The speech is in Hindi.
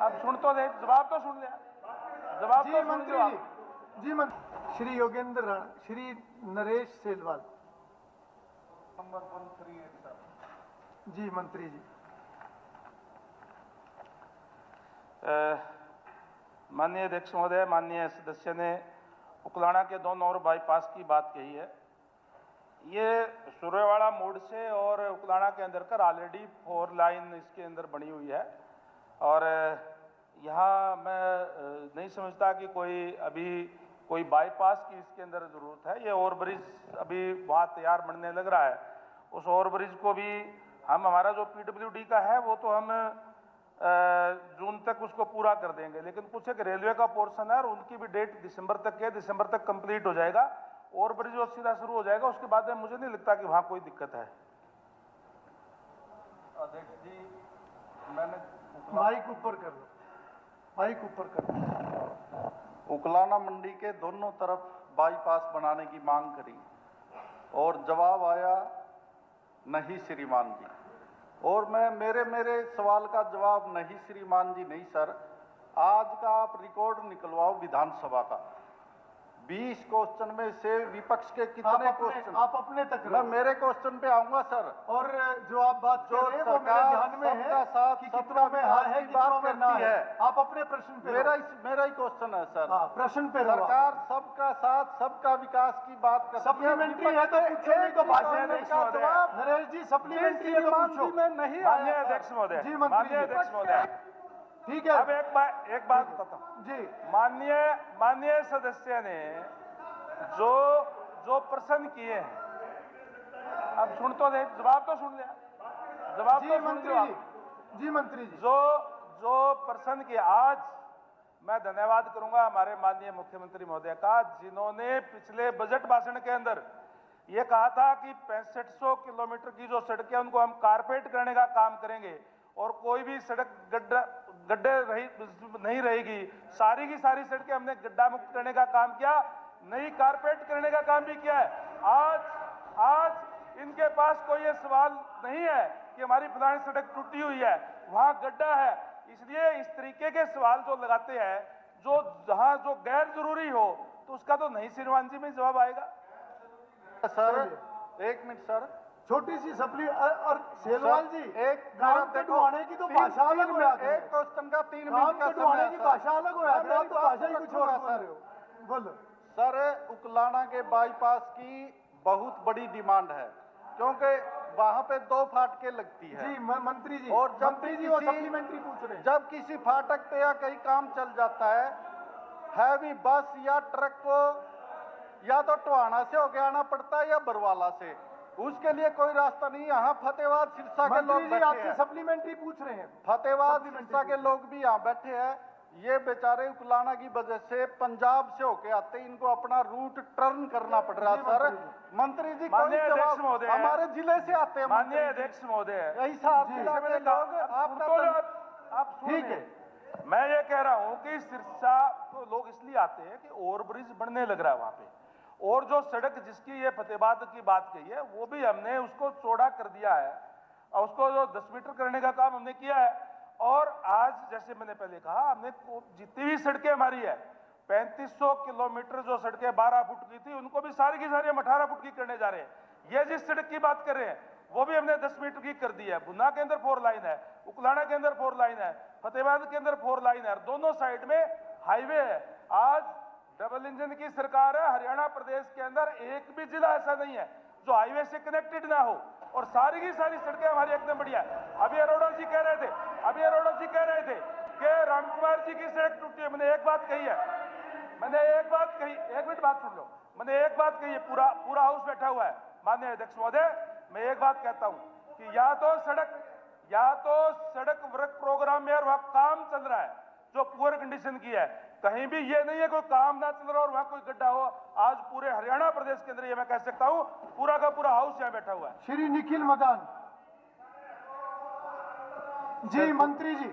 अब सुन तो दे, जवाब तो सुन लिया, जवाब जी तो सुन मंत्री लो जी, जी मंत्री श्री योगेंद्र राणा, श्री नरेश सेलवाल। नंबर 138 जी मंत्री जी। माननीय अध्यक्ष महोदय, माननीय सदस्य ने उकलाना के 2 नंबर बाईपास की बात कही है। ये सुरेवाड़ा मोड़ से और उकलाना के अंदर कर ऑलरेडी 4 लाइन इसके अंदर बनी हुई है और यहाँ मैं नहीं समझता कि कोई बाईपास की इसके अंदर ज़रूरत है। ये ओवरब्रिज अभी वहाँ तैयार बनने लग रहा है, उस ओवरब्रिज को भी हमारा जो PWD का है वो तो हम जून तक उसको पूरा कर देंगे, लेकिन कुछ एक रेलवे का पोर्शन है और उनकी भी डेट दिसंबर तक है, दिसंबर तक कंप्लीट हो जाएगा, ओवरब्रिज वो सीधा शुरू हो जाएगा। उसके बाद में मुझे नहीं लगता कि वहाँ कोई दिक्कत है। अध्यक्ष जी, मैंने माइक ऊपर कर लो, माइक ऊपर कर लो। उकलाना मंडी के दोनों तरफ बाईपास बनाने की मांग करी और जवाब आया नहीं श्रीमान जी। और मैं मेरे सवाल का जवाब नहीं श्रीमान जी नहीं सर, आज का आप रिकॉर्ड निकलवाओ विधानसभा का। 20 क्वेश्चन में से विपक्ष के कितने क्वेश्चन? आप अपने तक मैं मेरे क्वेश्चन पे आऊंगा सर। और जो आप बात कर रहे हैं वो मेरे ध्यान में है सबका साथ कि सबका कितनों में हाँ है, कितनों में ना है। आप अपने प्रश्न पे मेरा ही क्वेश्चन है सर। हाँ, प्रश्न पे सरकार सबका साथ सबका विकास की बात करती है। सप्लीमेंट्री है तो पूछो, नहीं तो भाषण का जवाब। नरेश जी सप्लीमेंट्री है तो पूछो। में नहीं माननीय आया अध्यक्ष महोदय, जी मंत्री माननीय अध्यक्ष महोदय, ठीक है। अब एक बात बताता हूँ जी माननीय सदस्य ने जो प्रश्न किए हैं, अब सुन तो दे, जवाब तो सुन लिया, जवाब जी तो सुन मंत्री लो। जी, जी मंत्री जी। जो प्रश्न किए, आज मैं धन्यवाद करूंगा हमारे माननीय मुख्यमंत्री महोदय का, जिन्होंने पिछले बजट भाषण के अंदर ये कहा था कि 6500 किलोमीटर की जो सड़कें उनको हम कारपेट करने का काम करेंगे और कोई भी सड़क गड्ढे नहीं रहेगी। सारी की सारी सड़कें हमने गड्ढा मुक्त करने का काम किया, नई कारपेट करने का काम भी किया है। आज इनके पास कोई ये सवाल नहीं है कि हमारी फलानी सड़क टूटी हुई है, वहां गड्ढा है। इसलिए इस तरीके के सवाल जो लगाते हैं, जहां जो गैर जरूरी हो, तो उसका तो नहीं श्रीमान जी में जवाब आएगा। सर एक मिनट सर, छोटी सी सप्ली और सेलवाल जी, एक काम कटवाने की तो भाषा अलग हो जाती है। एक क्वेश्चन का 3 काम मिनट का कटवाने की समय भाषा अलग हो जाती है, आप तो भाषा ही कुछ और बोल सर। रहे हो। बोलो सर, उकलाना के बाईपास की बहुत बड़ी डिमांड है, क्योंकि वहां पे 2 फाटकें लगती है। जी मंत्री जी, और जब मंत्री जी वो सप्लीमेंट्री पूछ रहे हैं। जब किसी फाटक पे या कहीं काम चल जाता है, हैवी बस या ट्रक को या तो टोहाना से होके आना पड़ता है या बरवाला से, उसके लिए कोई रास्ता नहीं। यहाँ फतेहाबाद सिरसा के लोग मंत्री जी बैठे आपसे हैं, सप्लीमेंट्री पूछ रहे हैं। फतेहाबाद सिरसा के लोग भी यहाँ बैठे हैं। ये बेचारे उकलाना की वजह से पंजाब से होके आते, इनको अपना रूट टर्न करना पड़ रहा है। सर मंत्री जी, कोई जवाब, हमारे जिले से आते हैं। माननीय अध्यक्ष महोदय, यही साहब जिला के लोग आप ठीक है, मैं ये कह रहा हूं कि सिरसा तो लोग इसलिए आते हैं कि ओवरब्रिज बनने लग रहा है वहां पे, और जो सड़क जिसकी ये फतेहाबाद की बात कही है वो भी हमने उसको चौड़ा कर दिया है और उसको जो 10 मीटर करने का काम हमने किया है। और आज जैसे मैंने पहले कहा, हमने जितनी भी सड़कें हमारी है 3500 किलोमीटर जो सड़कें 12 फुट की थी, उनको भी सारी की सारी हम 18 फुट की करने जा रहे हैं। ये जिस सड़क की बात कर रहे हैं वो भी हमने 10 मीटर की कर दी है। बुन्ना के अंदर 4 लाइन है, उकलाना के अंदर 4 लाइन है, फतेहाबाद के अंदर 4 लाइन है, और दोनों साइड में हाईवे है। आज डबल इंजन की सरकार है, हरियाणा प्रदेश के अंदर एक भी जिला ऐसा नहीं है जो हाईवे से कनेक्टेड ना हो, और सारी की सारी सड़कें हमारी एकदम बढ़िया है। अभी अरोड़ा जी कह रहे थे कि रामकुमार जी की सड़क टूटी है। मैंने एक बात कही है, एक मिनट बात सुन लो, मैंने एक बात कही है, पूरा हाउस बैठा हुआ है। माननीय अध्यक्ष महोदय, मैं एक बात कहता हूं कि या तो सड़क वर्क प्रोग्राम में और वहां काम चल रहा है जो पुअर कंडीशन की है, कहीं भी ये नहीं है कोई काम ना चल रहा और वहां कोई गड्ढा हो। आज पूरे हरियाणा प्रदेश के अंदर ये मैं कह सकता हूं, पूरा का पूरा हाउस यहां बैठा हुआ है। श्री निखिल मदान जी, मंत्री जी।